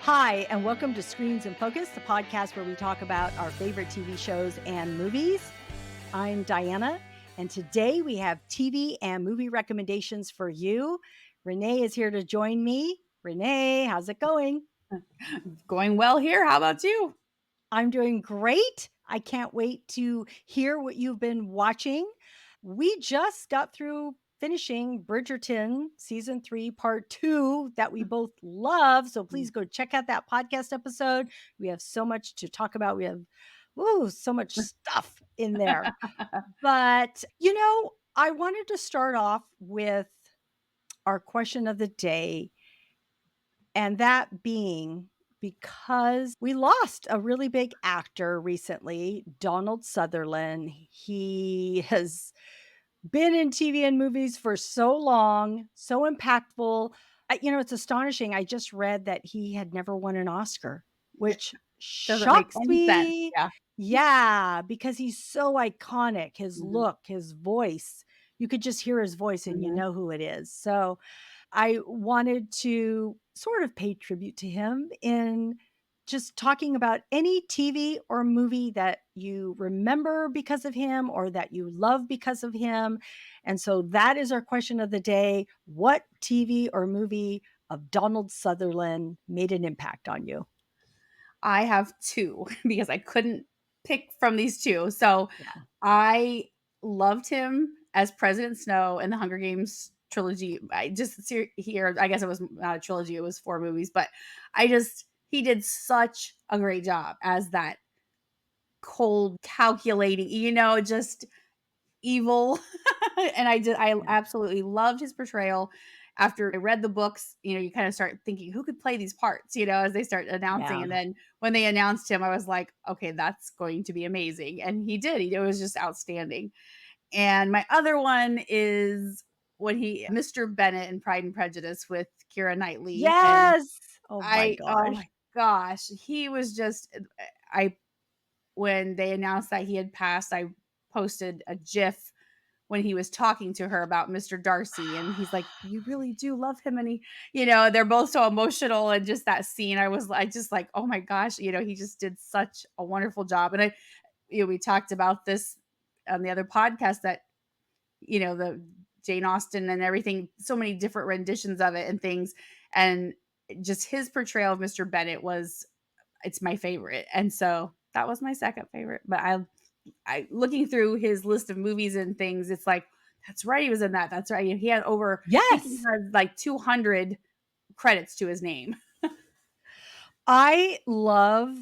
Hi, and welcome to Screens in Focus, the podcast where we talk about our favorite TV shows and movies. I'm Diana, and today we have TV and movie recommendations for you. Renee is here to join me. Renee, how's it going? Going well here. How about you? I'm doing great. I can't wait to hear what you've been watching. We just got through finishing Bridgerton season 3, part 2 that we both love. So please go check out that podcast episode. We have so much to talk about. We have so much stuff in there. But, I wanted to start off with our question of the day, and that being because we lost a really big actor recently, Donald Sutherland. He has been in TV and movies for so long, so impactful. It's astonishing. I just read that he had never won an Oscar, which Doesn't make shocks any sense. me. Yeah. Yeah, because he's so iconic. His Mhm. look, his voice. You could just hear his voice and you Mhm. know who it is. So I wanted to sort of pay tribute to him in just talking about any TV or movie that you remember because of him or that you love because of him. And so that is our question of the day. What TV or movie of Donald Sutherland made an impact on you? I have 2 because I couldn't pick from these 2. So, Yeah. I loved him as President Snow in the Hunger Games trilogy. I just here, I guess it was not a trilogy, it was 4 movies, but he did such a great job as that cold, calculating, just evil. And I Yeah. absolutely loved his portrayal. After I read the books, you kind of start thinking who could play these parts, as they start announcing. Yeah. And then when they announced him, I was like, okay, that's going to be amazing. And he did. It was just outstanding. And my other one is when Mr. Bennett in Pride and Prejudice with Keira Knightley. And Yes. Oh my oh gosh. my gosh, he was just, I, when they announced that he had passed, I posted a GIF when he was talking to her about Mr. Darcy, and he's like, "You really do love him," and they're both so emotional, and just that scene, I just like, "Oh my gosh," he just did such a wonderful job, and we talked about this on the other podcast that the Jane Austen and everything, so many different renditions of it and things, and just his portrayal of Mr. Bennett it's my favorite, and so that was my second favorite, but I looking through his list of movies and things, it's like, that's right, he was in that. That's right. He had over, I think he Yes. had like 200 credits to his name. I love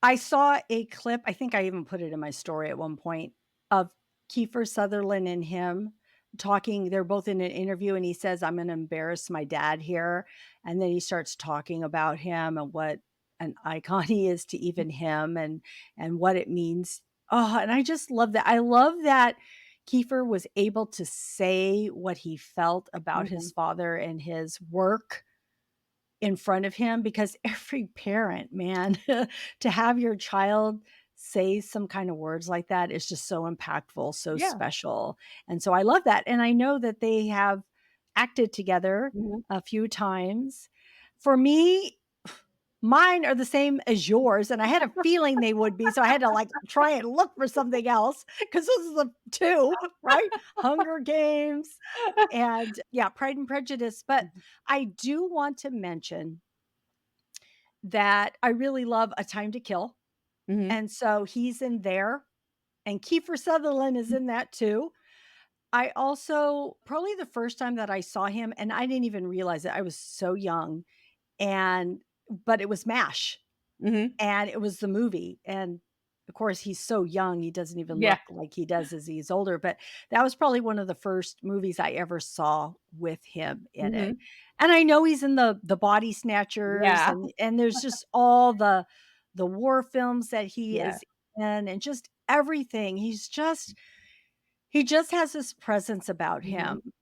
I saw a clip, I think I even put it in my story at one point, of Kiefer Sutherland and him talking. They're both in an interview, and he says, "I'm gonna embarrass my dad here." And then he starts talking about him and what an icon he is to even him and what it means. Oh, and I just love that. I love that Kiefer was able to say what he felt about his Mhm. father and his work in front of him, because every parent, man, to have your child say some kind of words like that is just so impactful, so Yeah. special. And so I love that. And I know that they have acted together Mhm. a few times. For me, mine are the same as yours, and I had a feeling they would be, so I had to, like, try and look for something else because this is the 2, right? Hunger Games and, yeah, Pride and Prejudice, but I do want to mention that I really love A Time to Kill, Mhm. and so he's in there, and Kiefer Sutherland is in that too. I also probably the first time that I saw him, and I didn't even realize it, I was so young, and but it was MASH. Mhm. And it was the movie, and, of course, he's so young, he doesn't even Yeah. look like he does as he's older, but that was probably one of the first movies I ever saw with him in it. Mhm. And I know he's in the Body Snatchers, Yeah. and there's just all the war films that he Yeah. is in and just everything. He just has this presence about Mhm. him,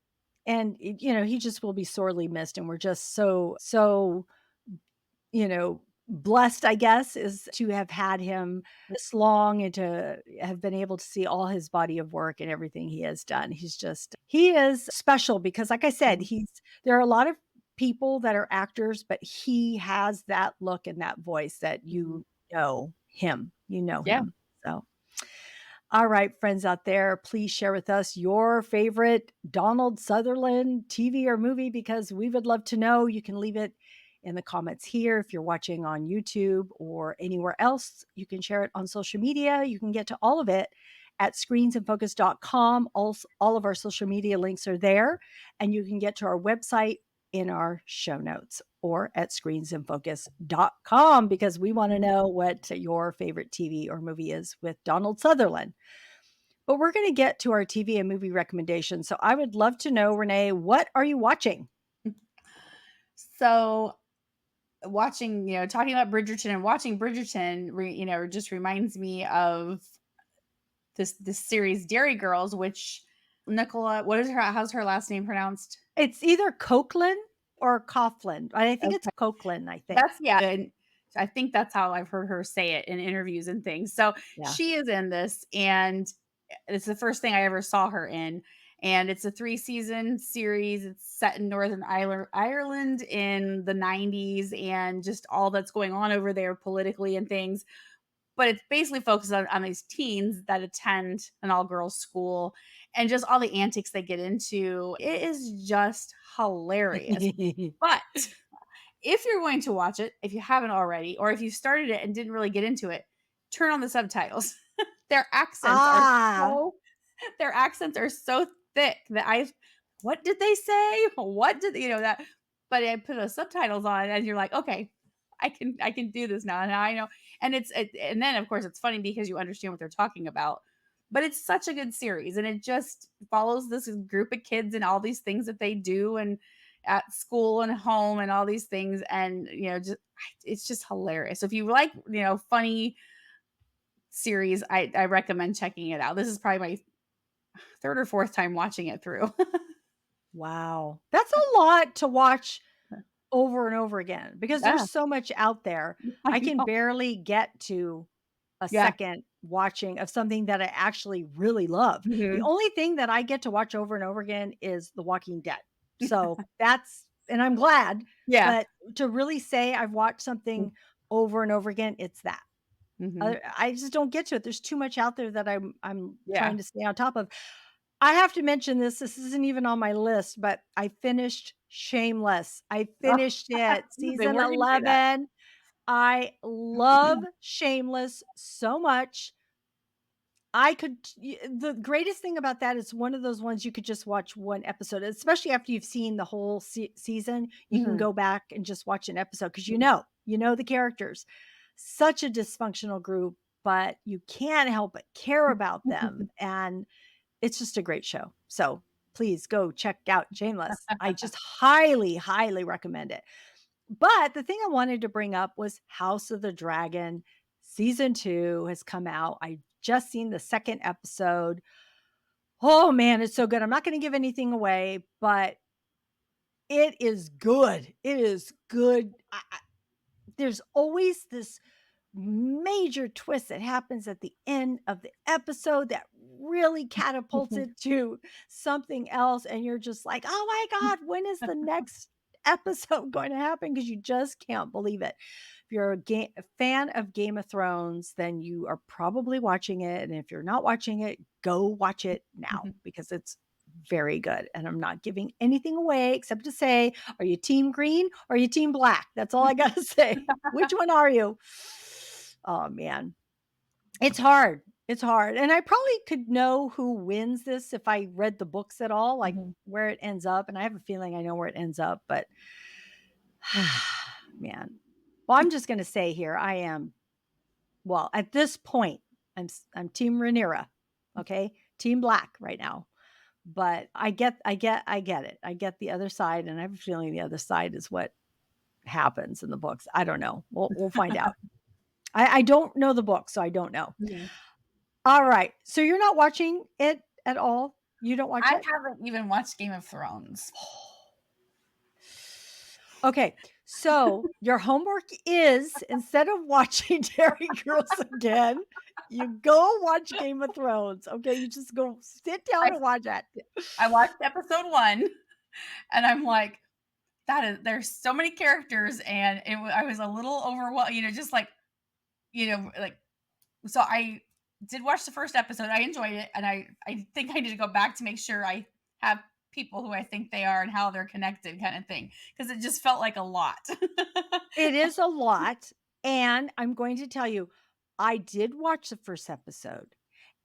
and, he just will be sorely missed, and we're just so blessed, I guess, is to have had him this long and to have been able to see all his body of work and everything he has done. He is special because, like I said, Mhm. there are a lot of people that are actors, but he has that look and that voice that Mhm. you know Yeah. him. So all right, friends out there, please share with us your favorite Donald Sutherland TV or movie because we would love to know. You can leave it in the comments here if you're watching on YouTube or anywhere else. You can share it on social media. You can get to all of it at screensinfocus.com. All of our social media links are there, and you can get to our website in our show notes or at screensinfocus.com because we want to Mhm. know what your favorite TV or movie is with Donald Sutherland. But we're going to get to our TV and movie recommendations. So I would love to know, Renee, what are you watching? So watching, talking about Bridgerton and watching Bridgerton, just reminds me of this series Derry Girls, which Nicola, how's her last name pronounced? It's either Copeland or Coughlin. I think it's Okay. Copeland, I think. That's yeah, and I think that's how I've heard her say it in interviews and things. So Yeah. she is in this, and it's the first thing I ever saw her in. And it's a 3-season series. It's set in Northern Ireland in the 90s and just all that's going on over there politically and things. But it's basically focused on these teens that attend an all girls school and just all the antics they get into. It is just hilarious. But if you're going to watch it, if you haven't already, or if you started it and didn't really get into it, turn on the subtitles. Their accents are Ah, so their accents are so thick that I what did they say? What did that? But I put the subtitles on and you're like, okay, I can do this now. Now I know. And and then of course it's funny because you understand what they're talking about. But it's such a good series and it just follows this group of kids and all these things that they do and at school and home and all these things and just it's just hilarious. So if you like, funny series, I recommend checking it out. This is probably my third or fourth time watching it through. wow. That's a lot to watch over and over again because there's Yeah, so much out there. I I can know. barely get to a Yeah. second watching of something that I actually really love. The Mhm. only thing that I get to watch over and over again is The Walking Dead. So that's, and I'm glad, Yeah. but to really say I've watched something over and over again, it's that. Mhm. I just don't get to it. There's too much out there that I'm Yeah. trying to stay on top of. I have to mention this. This isn't even on my list, but I finished Shameless. I Oh, finished it, I've been season working through that. 11. I love Shameless so much. I could the greatest thing about that is one of those ones you could just watch one episode, especially after you've seen the whole season. You can Mhm. go back and just watch an episode because Mhm. you know the characters. Such a dysfunctional group, but you can't help but care about them, and it's just a great show. So please go check out Shameless. I just highly, highly recommend it. But the thing I wanted to bring up was House of the Dragon. Season 2 has come out. I just seen the second episode. Oh man, it's so good. I'm not going to give anything away, but it is good. It is good. There's always this major twist that happens at the end of the episode that really catapults it to something else. And you're just like, oh my God, when is the next episode going to happen? Because you just can't believe it. If you're a fan of Game of Thrones, then you are probably watching it. And if you're not watching it, go watch it now because it's very good. And I'm not giving anything away except to say, are you team green or are you team black? That's all I got to say. Which one are you? Oh man, it's hard. It's hard. And I probably could know who wins this if I read the books at all, like Mhm. where it ends up. And I have a feeling I know where it ends up, but man. Well, I'm just going to say here, I am, well, at this point, I'm team Rhaenyra. Okay. Team black right now. But I get it. I get the other side. And I have a feeling the other side is what happens in the books. I don't know. We'll find out. I don't know the book, so I don't know. Mhm. All right. So you're not watching it at all? You don't watch I it? haven't even watched Game of Thrones. Okay. So your homework is instead of watching Derry Girls again, you go watch Game of Thrones. Okay. You just go sit down I and watch that. I watched episode 1 and I'm like, that is there's so many characters, and I was a little overwhelmed, just like, like, so I did watch the first episode. I enjoyed it, and I think I need to go back to make sure I have people who I think they are and how they're connected, kind of thing, because it just felt like a lot. It is a lot, and I'm going to tell you, I did watch the first episode,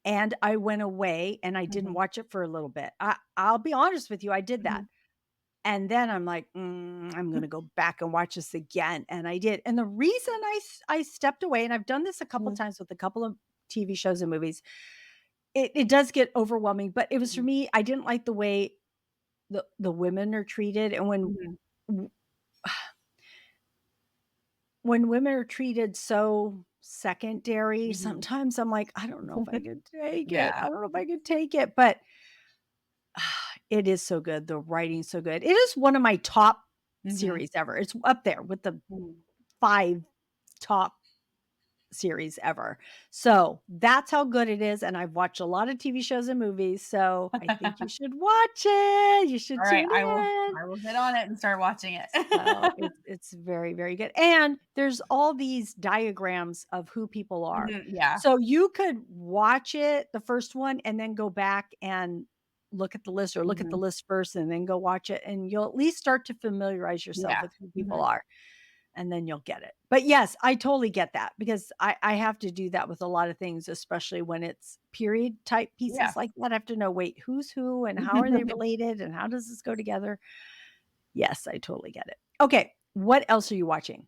and I went away, and I didn't Mhm, watch it for a little bit. I'll be honest with you, I did that. mhm, And then I'm like, I'm gonna go back and watch this again," and I did. And the reason I stepped away, and I've done this a couple mhm, times with a couple of TV shows and movies, it does get overwhelming, but it was for mhm, me, I didn't like the way the women are treated, and mhm, w when women are treated so secondary, mhm. sometimes I'm like, "I don't know if I could take it. I Yeah. don't know if I could take it," but it is so good. The writing's so good. It is one of my top Mhm, series ever. It's up there with the mhm. 5 top series ever. So, that's how good it is, and I've watched a lot of TV shows and movies, so I think you should watch it. You should All right, tune in. I will get on it and start watching it. So, it's very, very good, and there's all these diagrams of who people are. Mhm, yeah, So, you could watch it, the first one, and then go back and look at the list or look at the mhm, list first and then go watch it, and you'll at least start to familiarize yourself yeah, with who people mhm, are, and then you'll get it. But, yes, I totally get that because I have to do that with a lot of things, especially when it's period type yeah. pieces like that. I have to know, wait, who's who and how are they related and how does this go together? Yes, I totally get it. Okay, what else are you watching?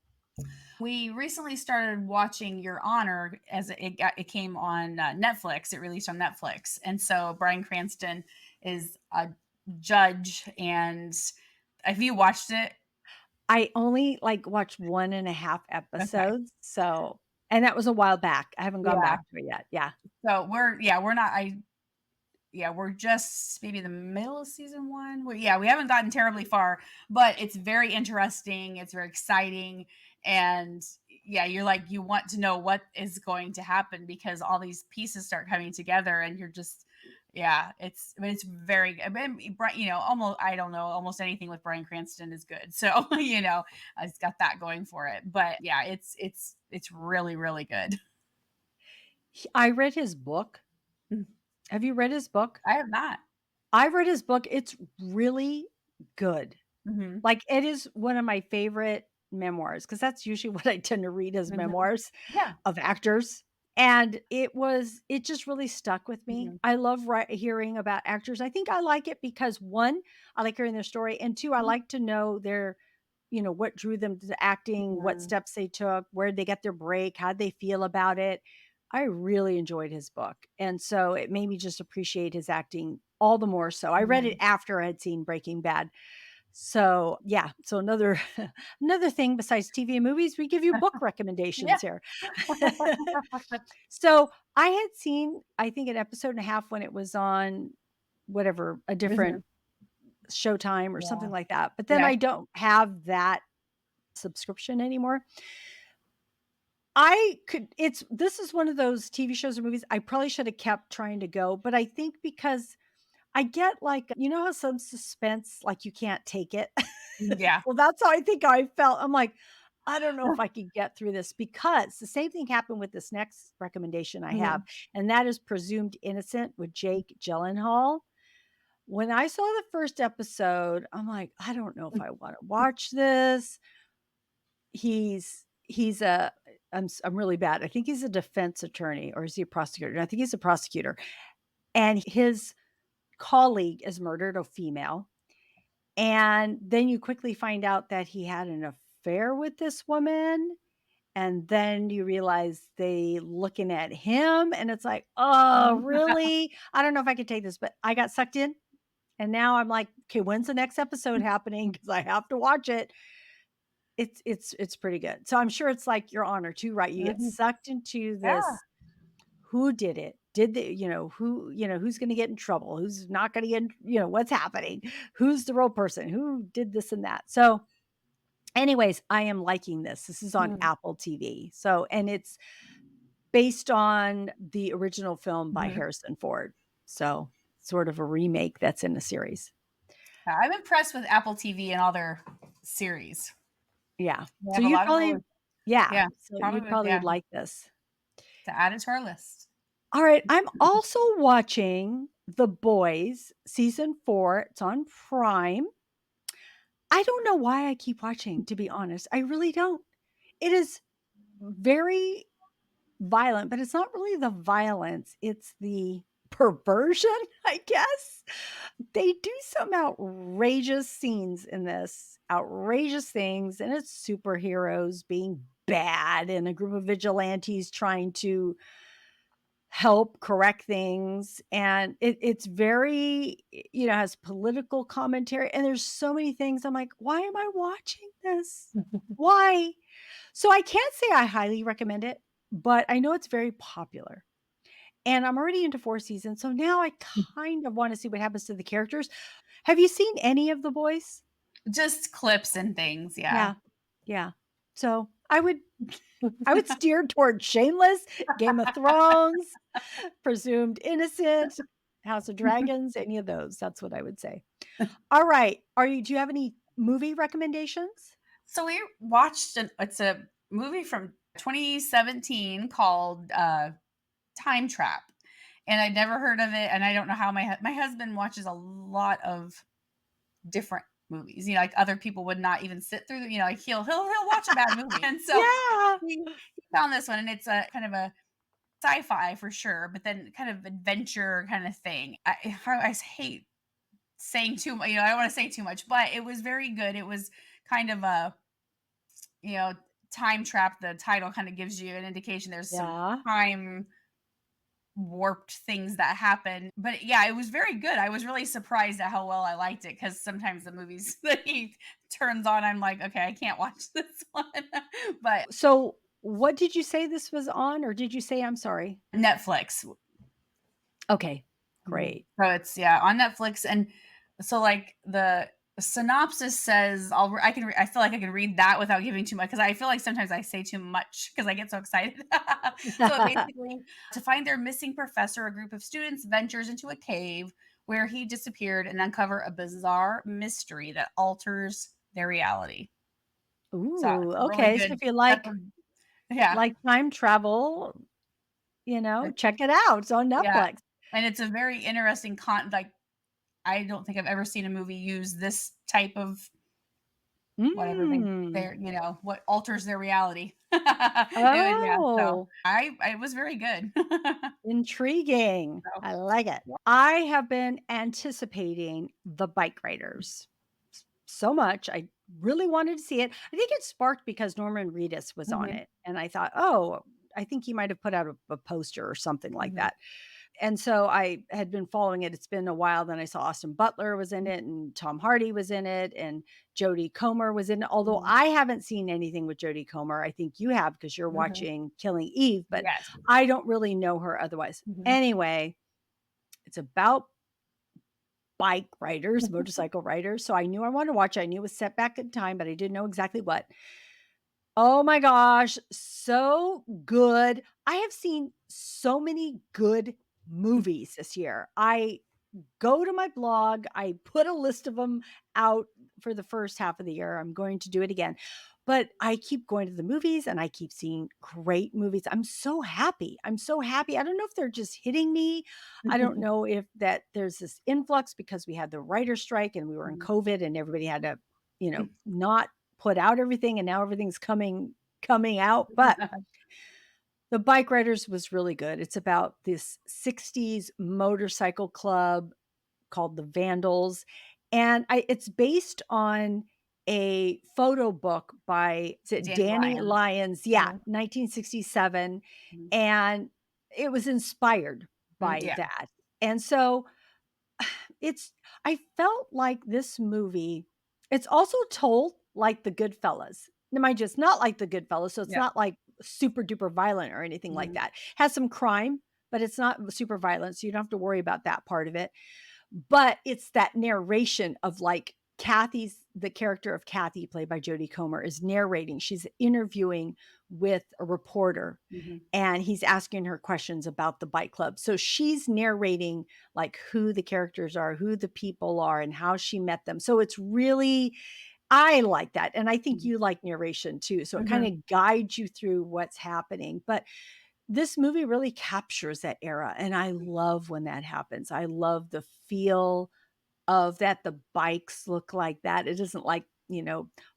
We recently started watching Your Honor as it came on Netflix. It released on Netflix, and so Bryan Cranston is a judge. And have you watched it? I only, like, watched 1.5 Okay, episodes, so and that was a while back. I haven't gone yeah. back to it yet. Yeah. So we're not. We're just maybe the middle of season 1. We haven't gotten terribly far, but it's very interesting, it's very exciting, and yeah, you're like, you want to know what is going to happen because all these pieces start coming together and you're just yeah, it's very I mean, almost I don't know, almost anything with Bryan Cranston is good. So, it's got that going for it. But yeah, it's really, really good. I read his book. Mm, Have you read his book? I have not. I've read his book. It's really good. Mhm, Like, it is one of my favorite memoirs because that's usually what I tend to read as mhm. memoirs Yeah. of actors, and it just really stuck with me. Mhm, I love hearing about actors. I think I like it because 1, I like hearing their story, and 2, I mhm, like to know what drew them to acting, what mhm. steps they took, where did they get their break, how'd they feel about it. I really enjoyed his book, and so it made me just appreciate his acting all the more so. I read it Mhm. after I had seen Breaking Bad, so, yeah, so another another thing besides TV and movies, we give you book Yeah. recommendations here. So, I had seen, I think, an episode and a half when it was on whatever, a Mhm. different Showtime or something Yeah. like that, but then Yeah. I don't have that subscription anymore. I could it's this is one of those TV shows or movies I probably should have kept trying to go, but I think because I get, like, how some suspense, like, you can't take it? Yeah. Well, that's how I think I felt. I'm like, "I don't know if I could get through this," because the same thing happened with this next recommendation I have, Mhm. and that is Presumed Innocent with Jake Gyllenhaal. When I saw the first episode, I'm like, "I don't know if I wanna watch this." He's a I'm really bad. I think he's a defense attorney, or is he a prosecutor? I think he's a prosecutor, and his colleague is murdered, a female, and then you quickly find out that he had an affair with this woman, and then you realize they looking at him, and it's like, "Oh, really? I don't know if I could take this," but I got sucked in, and now I'm like, "Okay, when's the next episode happening? Because I have to watch it." It's pretty good. So I'm sure it's like Your Honor too, right? You get Mhm. sucked into Yeah. this, who did it? Did they, who's gonna get in trouble? Who's not gonna get in, what's happening? Who's the real person? Who did this and that? So, anyways, I am liking this. This is on Mhm. Apple TV. So, and it's based on the original film by Mhm. Harrison Ford. So, sort of a remake that's in the series. I'm impressed with Apple TV and all their series. Yeah. We So have a you'd lot of probably really yeah. yeah, So you'd probably, probably yeah, would like this. to add it to our list. Alright, I'm also watching The Boys season 4. It's on Prime. I don't know why I keep watching, to be honest. I really don't. It is very violent, but it's not really the violence, it's the perversion, I guess. They do some outrageous scenes in this, outrageous things, and it's superheroes being bad and a group of vigilantes trying to help correct things, and it's very, has political commentary, and there's so many things I'm like, "Why am I watching this? Why?" So I can't say I highly recommend it, but I know it's very popular. And I'm already into 4 seasons, so now I kind of wanna see what happens to the characters. Have you seen any of The Boys? Just clips and things, yeah. Yeah. Yeah. So, I would steer toward Shameless, Game of Thrones, Presumed Innocent, House of Dragons, any of those, that's what I would say. Alright, do you have any movie recommendations? So we watched it's a movie from 2017 called, Time Trap, and I'd never heard of it, and I don't know how my husband watches a lot of different movies, like, other people would not even sit through like, he'll watch a bad movie, and so Yeah. he found this one, and it's a kind of a sci-fi for sure, but then kind of adventure kind of thing. I hate saying too much, I don't wanna say too much, but it was very good. It was kind of a, you know, time trap. The title kind of gives you an indication there's some Yeah. time warped things that happen. But yeah, it was very good. I was really surprised at how well I liked it because sometimes the movies that he turns on, I'm like, okay, I can't watch this one. But So, what did you say this was on, or did you say I'm sorry? Netflix. Okay, Mhm. great. So it's yeah, on Netflix, and so, like, the synopsis says I feel like I can read that without giving too much because I feel like sometimes I say too much because I get so excited. So, basically, to find their missing professor, a group of students ventures into a cave where he disappeared and uncover a bizarre mystery that alters their reality. So, Ooh, it's a really okay, so good if you that's a yeah. like time travel, check it out, it's on Yeah, Netflix. and it's a very interesting like, I don't think I've ever seen a movie use this type of whatever Mm. what alters their reality. It was yeah, so Oh, I it was very good. intriguing. So, I like it. yeah. I have been anticipating The Bikeriders so much. I really wanted to see it. I think it sparked because Norman Reedus was on Mhm, it, and I thought, "Oh, I think he might have put out a poster or something like mhm, that." And so I had been following it. It's been a while. Then I saw Austin Butler was in mm, it and Tom Hardy was in it and Jodie Comer was in it. Although mhm, I haven't seen anything with Jodie Comer. I think you have because you're mhm. watching Killing Eve, but Yes. I don't really know her otherwise. Mhm. Anyway, it's about bike riders, motorcycle riders. So I knew I wanted to watch it. I knew it was set back in time, but I didn't know exactly what. Oh my gosh, so good. I have seen so many good movies this year. I go to my blog. I put a list of them out for the first half of the year. I'm going to do it again. But I keep going to the movies and I keep seeing great movies. I'm so happy. I'm so happy. I don't know if they're just hitting me. I don't know if that there's this influx because we had the writer strike and we were in Mhm. COVID and everybody had to, not put out everything and now everything's coming out. But the Bike Riders was really good. It's about this 60s motorcycle club called The Vandals, and it's based on a photo book by is it Danny Danny Lyons. Lyons? Yeah, Mhm, 1967, mhm, and it was inspired by yeah, that, and so it's I felt like this movie it's also told like The Goodfellas. Now mind you, it's not like The Goodfellas, so it's yeah, not like super duper violent or anything like mhm, that. Has some crime, but it's not super violent, so you don't have to worry about that part of it. But it's that narration of, like, the character of Kathy, played by Jodie Comer, is narrating. She's interviewing with a reporter, mhm. and he's asking her questions about the bike club. So she's narrating, like, who the characters are, who the people are, and how she met them. So it's really I like that, and I think Mhm. you like narration too, so it Mhm. kinda guides you through what's happening, but this movie really captures that era, and I love when that happens. I love the feel of that, the bikes look like that. It isn't like,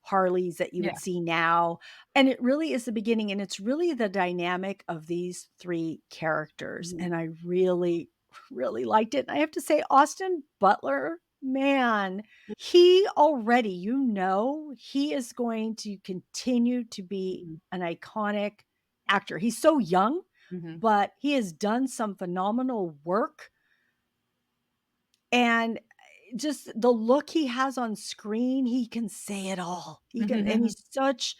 Harleys that you Yeah. would see now, and it really is the beginning, and it's really the dynamic of these 3 characters, Mhm. and I really, really liked it, and I have to say Austin Butler, man, he already he is going to continue to be Mhm. an iconic actor. He's so young, Mhm. but he has done some phenomenal work, and just the look he has on screen, he can say it all. He can, and Mhm. he's such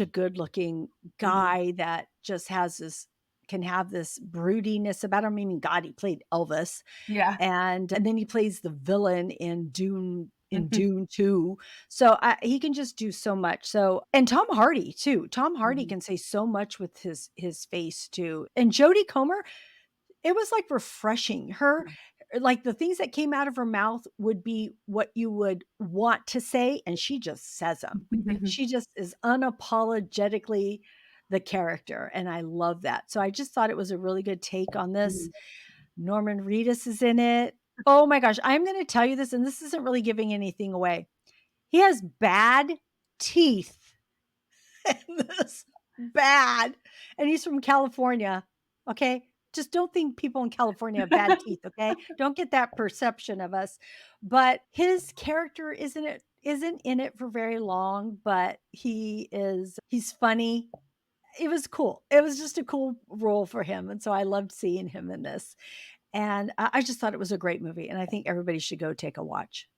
a good-looking Mhm. guy that just has this can have this broodiness about him. I mean, God, he played Elvis, Yeah. and then he plays the villain in Mhm. Dune 2. So, he can just do so much. So, and Tom Hardy too. Tom Hardy Mhm. can say so much with his face too. And Jodie Comer, it was, like, refreshing. Like, the things that came out of her mouth would be what you would want to say, and she just says them. Mhm. She just is unapologetically the character, and I love that. So I just thought it was a really good take on this. Mhm. Norman Reedus is in it. Oh my gosh, I'm gonna tell you this, and this isn't really giving anything away. He has bad teeth in this. Bad. And he's from California, okay? Just don't think people in California have bad teeth, okay? Don't get that perception of us. But his character isn't in it for very long, but he's funny. It was cool. It was just a cool role for him, and so I loved seeing him in this. And I just thought it was a great movie, and I think everybody should go take a watch.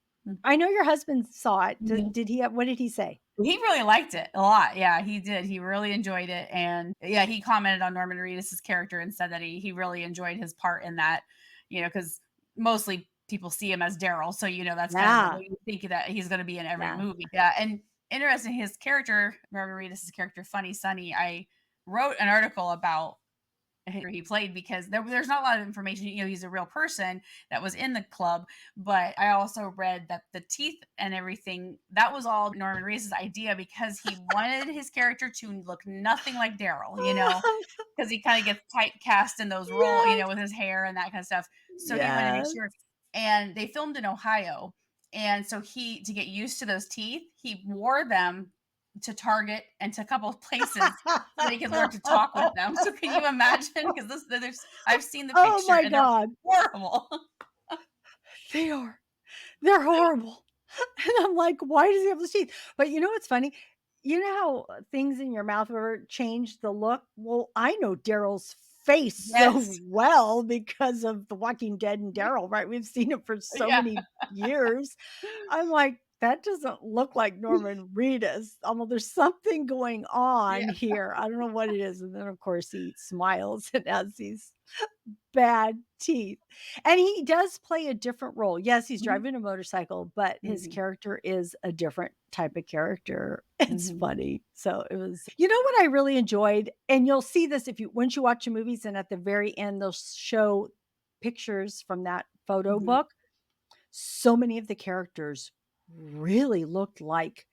I know your husband saw it. Mhm. Did he have what did he say? He really liked it a lot. Yeah, he did. He really enjoyed it, and yeah, he commented on Norman Reedus's character and said that he really enjoyed his part in that. Because mostly people see him as Daryl, so that's kind of the Yeah, way you think that he's going to be in every yeah. movie. Yeah, and interesting, his character, Norman Reedus's character, Funny Sonny. I wrote an article about he played because there's not a lot of information. He's a real person that was in the club, but I also read that the teeth and everything that was all Norman Reedus' idea because he wanted his character to look nothing like Daryl. Because he kind of gets typecast in those roles, Yes, with his hair and that kind of stuff. So he wanted to make yes. sure. And they filmed in Ohio, and so he to get used to those teeth, he wore them to Target and to a couple of places so they could learn to talk with them. So can you imagine? Because there's I've seen the Oh picture my and they're god. horrible. They are. They're horrible. And I'm like, "Why does he have those teeth?" But you know what's funny? You know how things in your mouth ever change the look? Well, I know Daryl's face so Yes. well because of The Walking Dead and Daryl, right? We've seen him for so Yeah. many years. I'm like, "That doesn't look like Norman Reedus." Although there's something going on Yeah. here. I don't know what it is. And then, of course, he smiles and has these bad teeth. And he does play a different role. Yes, he's Mhm. driving a motorcycle, but his Mhm. character is a different type of character. It's Mhm. funny. So it was, what I really enjoyed, and you'll see this if you once you watch the movies, and at the very end, they'll show pictures from that photo Mhm. book. So many of the characters really looked like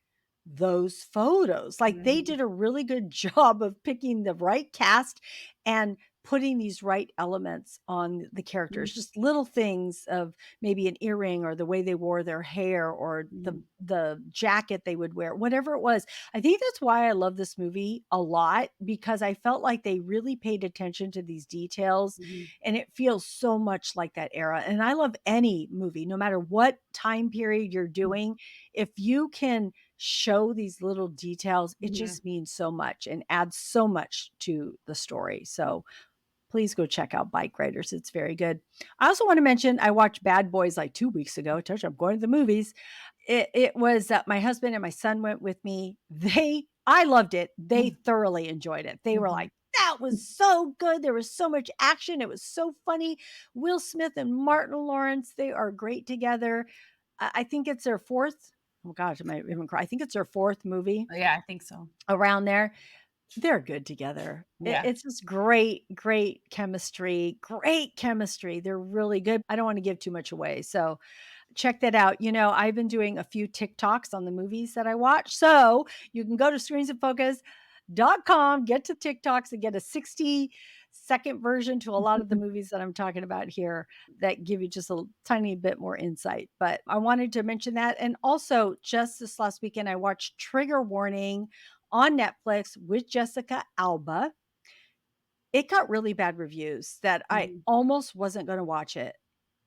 those photos. Like, they Mhm. did a really good job of picking the right cast and putting these right elements on the Mhm. characters. Just little things of maybe an earring or the way they wore their hair or the Mhm. the jacket they would wear, whatever it was. I think that's why I love this movie a lot because I felt like they really paid attention to these details, Mhm. and it feels so much like that era. And I love any movie, no matter what time period you're doing. If you can show these little details, it Mhm. just means so much and adds so much to the story. So please go check out Bike Riders. It's very good. I also want to mention I watched Bad Boys like 2 weeks ago. I told you I'm going to the movies. It was my husband and my son went with me. I loved it. They Mhm. thoroughly enjoyed it. They were Mhm. like, that was so good. There was so much action. It was so funny. Will Smith and Martin Lawrence, they are great together. I think it's their fourth. Oh gosh, I might even cry. I think it's their fourth movie Yeah, I think so. around there. They're good together. Yeah. It's just great, great chemistry, great chemistry. They're really good. I don't want to give too much away. So check that out. I've been doing a few TikToks on the movies that I watch. So you can go to screensandfocus.com, get to TikToks and get a 60-second version to a lot of the movies that I'm talking about here that give you just a tiny bit more insight. But I wanted to mention that. And also, just this last weekend, I watched Trigger Warning on Netflix with Jessica Alba. It got really bad reviews that I Mhm. almost wasn't going to watch it.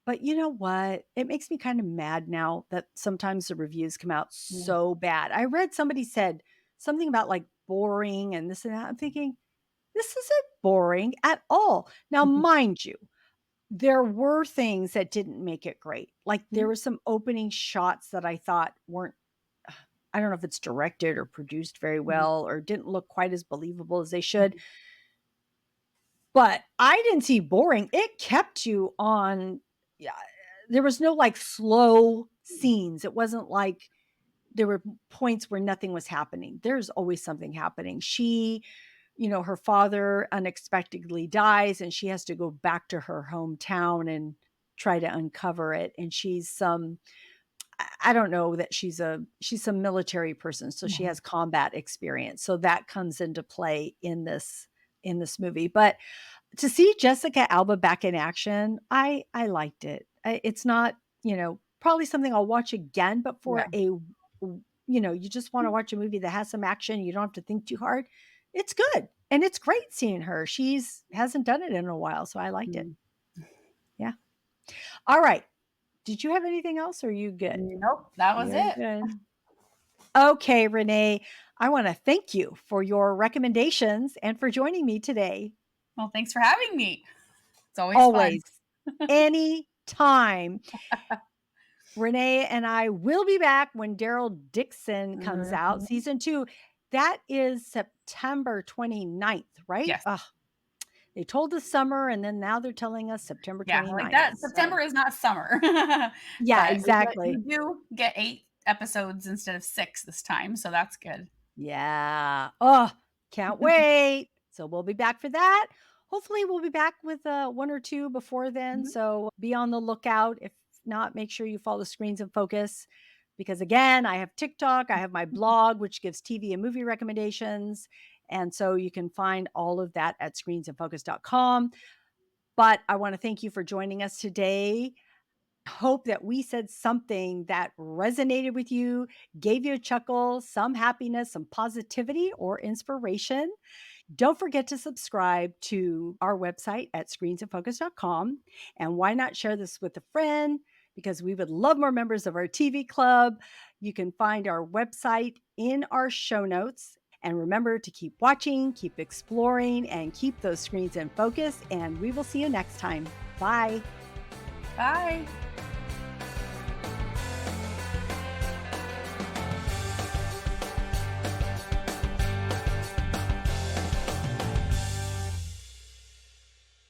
But you know what? It makes me kind of mad now that sometimes the reviews come out Yeah. so bad. I read somebody said something about like boring and this and that. I'm thinking, this isn't boring at all. Now, Mhm. mind you, there were things that didn't make it great. Like there Mhm. were some opening shots that I thought weren't, I don't know if it's directed or produced very Mhm. well or didn't look quite as believable as they should. But I didn't see boring. It kept you on. Yeah, there was no, like, slow scenes. It wasn't like there were points where nothing was happening. There's always something happening. Her father unexpectedly dies, and she has to go back to her hometown and try to uncover it, and she's some I don't know that she's some military person, so she Mhm. has combat experience, so that comes into play in this movie, but to see Jessica Alba back in action, I liked it. It's not, probably something I'll watch again, but for Yeah. you just wanna watch a movie that has some action, you don't have to think too hard, it's good, and it's great seeing her. She's hasn't done it in a while, so I liked it. Mhm. Yeah. Alright. Did you have anything else, or are you good? Nope, that was You're it. good. Okay, Renee, I wanna thank you for your recommendations and for joining me today. Well, thanks for having me. It's always fun. Always. Anytime. Renee and I will be back when Daryl Dixon comes out, Mhm. season 2. That is September 29th, right? Yes. Ugh, they told us summer, and then now they're telling us September Yeah, like 29th. that So September is not summer. yeah, But we exactly. do get 8 episodes instead of 6 this time, so that's good. Yeah. Oh, can't wait. So we'll be back for that. Hopefully, we'll be back with one or two before then. Mhm. So be on the lookout. If not, make sure you follow Screens and Focus because, again, I have TikTok, I have my blog, which gives TV and movie recommendations. And so you can find all of that at screensandfocus.com. But I want to thank you for joining us today. Hope that we said something that resonated with you, gave you a chuckle, some happiness, some positivity, or inspiration. Don't forget to subscribe to our website at screensandfocus.com. And why not share this with a friend? Because we would love more members of our TV club. You can find our website in our show notes. And remember to keep watching, keep exploring, and keep those screens in focus. And we will see you next time. Bye. Bye.